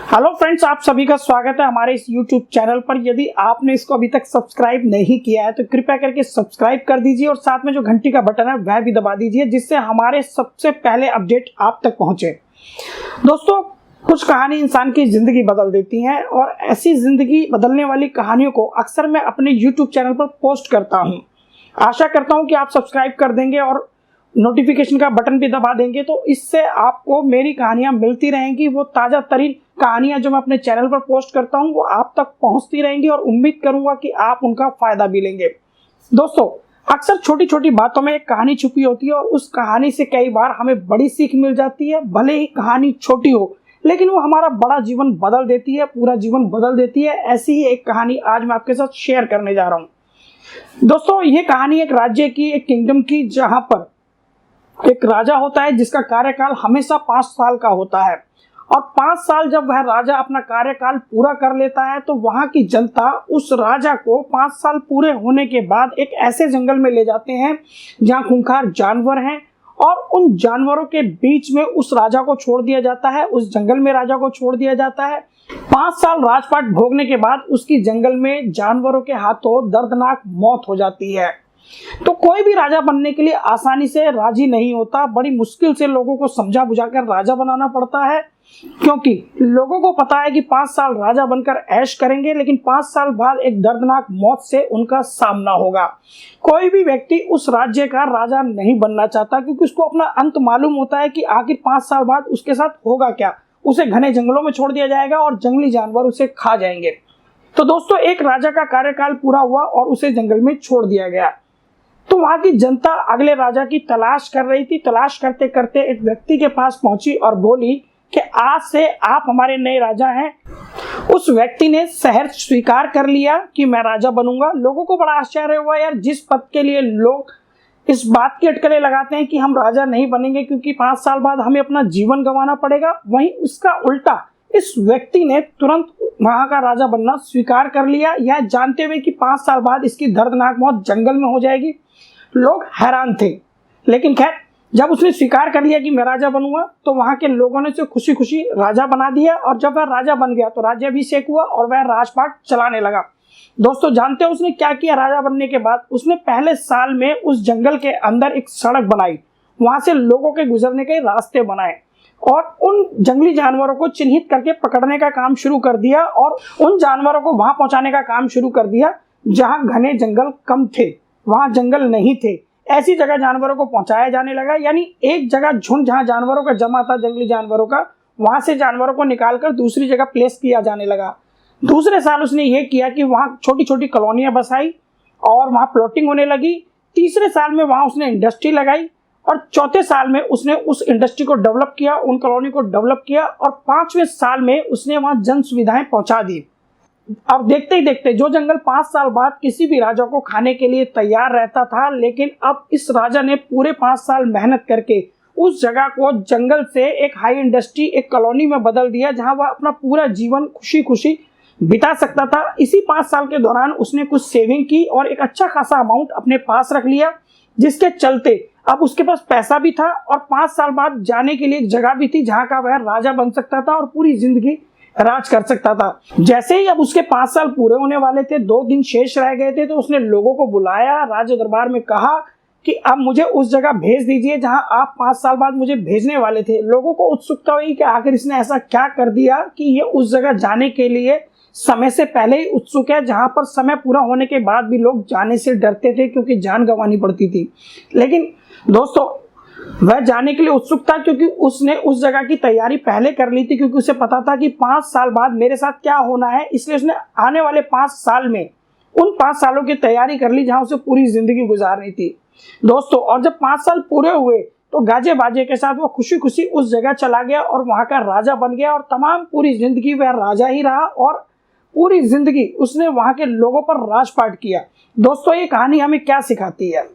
Hello friends, आप सभी का स्वागत है हमारे इस YouTube चैनल पर। यदि आपने इसको अभी तक सब्सक्राइब नहीं किया है तो कृपया करके सब्सक्राइब कर दीजिए और साथ में जो घंटी का बटन है वह भी दबा दीजिए, जिससे हमारे सबसे पहले अपडेट आप तक पहुंचे। दोस्तों, कुछ कहानी इंसान की जिंदगी बदल देती हैं और ऐसी जिंदगी बदलने वाली कहानियों को अक्सर मैं अपने YouTube चैनल पर पोस्ट करता हूँ। आशा करता हूँ कि आप सब्सक्राइब कर देंगे और नोटिफिकेशन का बटन भी दबा देंगे, तो इससे आपको मेरी कहानियां मिलती रहेंगी। वो ताज़ा तरीन कहानियां जो मैं अपने चैनल पर पोस्ट करता हूं वो आप तक पहुंचती रहेंगी और उम्मीद करूंगा कि आप उनका फायदा भी लेंगे। दोस्तों, अक्सर छोटी छोटी बातों में एक कहानी छुपी होती है और उस कहानी से कई बार हमें बड़ी सीख मिल जाती है। भले ही कहानी छोटी हो, लेकिन वो हमारा बड़ा जीवन बदल देती है, पूरा जीवन बदल देती है। ऐसी ही एक कहानी आज मैं आपके साथ शेयर करने जा रहा हूँ। दोस्तों, ये कहानी एक राज्य की, एक किंगडम की, जहां पर एक राजा होता है जिसका कार्यकाल हमेशा 5 साल का होता है। और 5 साल जब वह राजा अपना कार्यकाल पूरा कर लेता है तो वहां की जनता उस राजा को 5 साल पूरे होने के बाद एक ऐसे जंगल में ले जाते हैं जहां खूंखार जानवर हैं, और उन जानवरों के बीच में उस राजा को छोड़ दिया जाता है। उस जंगल में राजा को छोड़ दिया जाता है। 5 साल राजपाट भोगने के बाद उसकी जंगल में जानवरों के हाथों दर्दनाक मौत हो जाती है। तो कोई भी राजा बनने के लिए आसानी से राजी नहीं होता। बड़ी मुश्किल से लोगों को समझा बुझाकर राजा बनाना पड़ता है, क्योंकि लोगों को पता है कि 5 साल राजा बनकर ऐश करेंगे, लेकिन 5 साल बाद एक दर्दनाक मौत से उनका सामना होगा। कोई भी व्यक्ति उस राज्य का राजा नहीं बनना चाहता, क्योंकि उसको अपना अंत मालूम होता है कि आखिर 5 साल बाद उसके साथ होगा क्या। उसे घने जंगलों में छोड़ दिया जाएगा और जंगली जानवर उसे खा जाएंगे। तो दोस्तों, एक राजा का कार्यकाल पूरा हुआ और उसे जंगल में छोड़ दिया गया। तो वहां की जनता अगले राजा की तलाश कर रही थी। तलाश करते करते एक व्यक्ति के पास पहुंची और बोली कि आज से आप हमारे नए राजा हैं। उस व्यक्ति ने शहर स्वीकार कर लिया कि मैं राजा बनूंगा। लोगों को बड़ा आश्चर्य हुआ, यार, जिस पद के लिए लोग इस बात की अटकलें लगाते हैं कि हम राजा नहीं बनेंगे क्योंकि 5 साल बाद हमें अपना जीवन गंवाना पड़ेगा, वहीं उसका उल्टा इस व्यक्ति ने तुरंत वहां का राजा बनना स्वीकार कर लिया, यह जानते हुए कि 5 साल बाद इसकी दर्दनाक मौत जंगल में हो जाएगी। लोग हैरान थे, लेकिन खैर, जब उसने स्वीकार कर लिया कि मैं राजा बनूंगा तो वहां के लोगों ने उसे खुशी खुशी राजा बना दिया। और जब वह राजा बन गया तो राज्याभिषेक हुआ और वह राजपाट चलाने लगा। दोस्तों, जानते हो उसने क्या किया? राजा बनने के बाद उसने पहले साल में उस जंगल के अंदर एक सड़क बनाई, वहां से लोगों के गुजरने के रास्ते बनाए और उन जंगली जानवरों को चिन्हित करके पकड़ने का काम शुरू कर दिया और उन जानवरों को वहां पहुंचाने का काम शुरू कर दिया जहां घने जंगल कम थे, वहां जंगल नहीं थे। ऐसी जगह जानवरों को पहुंचाया जाने लगा। यानी एक जगह झुंड जहां जानवरों का जमा था, जंगली जानवरों का, वहां से जानवरों को निकालकर दूसरी जगह प्लेस किया जाने लगा। दूसरे साल उसने ये किया कि वहां छोटी छोटी कॉलोनियां बसाई और वहां प्लॉटिंग होने लगी। तीसरे साल में वहां उसने इंडस्ट्री लगाई और चौथे साल में उसने उस इंडस्ट्री को डेवलप किया, उन कॉलोनी को डेवलप किया और 5वें साल में उसने वहां जन सुविधाएं पहुंचा दी। अब देखते ही देखते जो जंगल 5 साल बाद किसी भी राजा को खाने के लिए तैयार रहता था, लेकिन अब इस राजा ने पूरे 5 साल मेहनत करके उस जगह को जंगल से एक हाई इंडस्ट्री, एक कॉलोनी में बदल दिया जहां वह अपना पूरा जीवन खुशी खुशी बिता सकता था। इसी 5 साल के दौरान उसने कुछ सेविंग की और एक अच्छा खासा अमाउंट अपने पास रख लिया, जिसके चलते अब उसके पास पैसा भी था और 5 साल बाद जाने के लिए एक जगह भी थी जहां का वह राजा बन सकता था और पूरी जिंदगी राज कर सकता था। जैसे ही अब उसके 5 साल पूरे होने वाले थे, 2 दिन शेष रह गए थे, तो उसने लोगों को बुलाया, राज दरबार में कहा कि अब मुझे उस जगह भेज दीजिए जहां आप 5 साल बाद मुझे भेजने वाले थे। लोगों को उत्सुकता हुई कि आखिर इसने ऐसा क्या कर दिया कि ये उस जगह जाने के लिए समय से पहले ही उत्सुक है, जहां पर समय पूरा होने के बाद भी लोग जाने से डरते थे क्योंकि जान गंवानी पड़ती थी। लेकिन दोस्तों, वह जाने के लिए उत्सुक था क्योंकि उसने उस जगह की तैयारी पहले कर ली थी, क्योंकि उसे पता था कि 5 साल बाद मेरे साथ क्या होना है। इसलिए उसने आने वाले 5 साल में उन 5 सालों की तैयारी कर ली जहां उसे पूरी जिंदगी गुजारनी थी। दोस्तों, और जब 5 साल पूरे हुए तो गाजे बाजे के साथ वो खुशी खुशी उस जगह चला गया और वहां का राजा बन गया और तमाम पूरी जिंदगी वह राजा ही रहा और पूरी जिंदगी उसने वहां के लोगों पर राजपाट किया। दोस्तों, ये कहानी हमें क्या सिखाती है?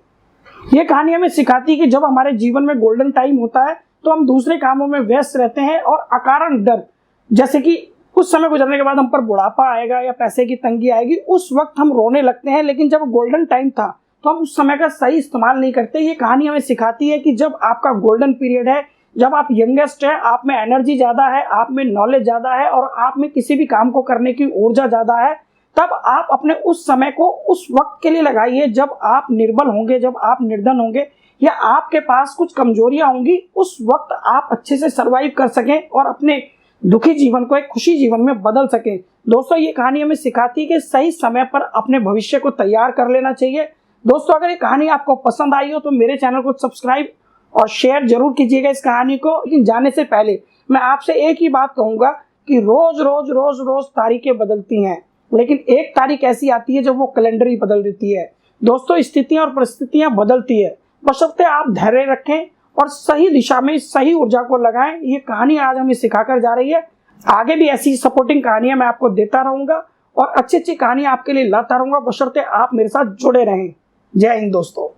ये कहानी हमें सिखाती है कि जब हमारे जीवन में गोल्डन टाइम होता है तो हम दूसरे कामों में व्यस्त रहते हैं और अकारण डर, जैसे कि कुछ समय गुजरने के बाद हम पर बुढ़ापा आएगा या पैसे की तंगी आएगी, उस वक्त हम रोने लगते हैं। लेकिन जब गोल्डन टाइम था तो हम उस समय का सही इस्तेमाल नहीं करते। ये कहानी हमें सिखाती है कि जब आपका गोल्डन पीरियड है, जब आप यंगेस्ट है, आप में एनर्जी ज़्यादा है, आप में नॉलेज ज़्यादा है और आप में किसी भी काम को करने की ऊर्जा ज़्यादा है, तब आप अपने उस समय को उस वक्त के लिए लगाइए जब आप निर्बल होंगे, जब आप निर्धन होंगे या आपके पास कुछ कमजोरियां होंगी। उस वक्त आप अच्छे से सर्वाइव कर सकें और अपने दुखी जीवन को एक खुशी जीवन में बदल सकें। दोस्तों, ये कहानी हमें सिखाती है कि सही समय पर अपने भविष्य को तैयार कर लेना चाहिए। दोस्तों, अगर ये कहानी आपको पसंद आई हो तो मेरे चैनल को सब्सक्राइब और शेयर जरूर कीजिएगा इस कहानी को। लेकिन जाने से पहले मैं आपसे एक ही बात कहूंगा कि रोज रोज रोज रोज तारीखें बदलती हैं, लेकिन एक तारीख ऐसी आती है जब वो कैलेंडर ही बदल देती है। दोस्तों, स्थितियां और परिस्थितियां बदलती है, बशर्ते आप धैर्य रखें और सही दिशा में सही ऊर्जा को लगाएं। ये कहानी आज हमें सिखाकर जा रही है। आगे भी ऐसी सपोर्टिंग कहानियां मैं आपको देता रहूंगा और अच्छी अच्छी कहानियां आपके लिए लाता रहूंगा, बशर्ते आप मेरे साथ जुड़े रहें। जय हिंद दोस्तों।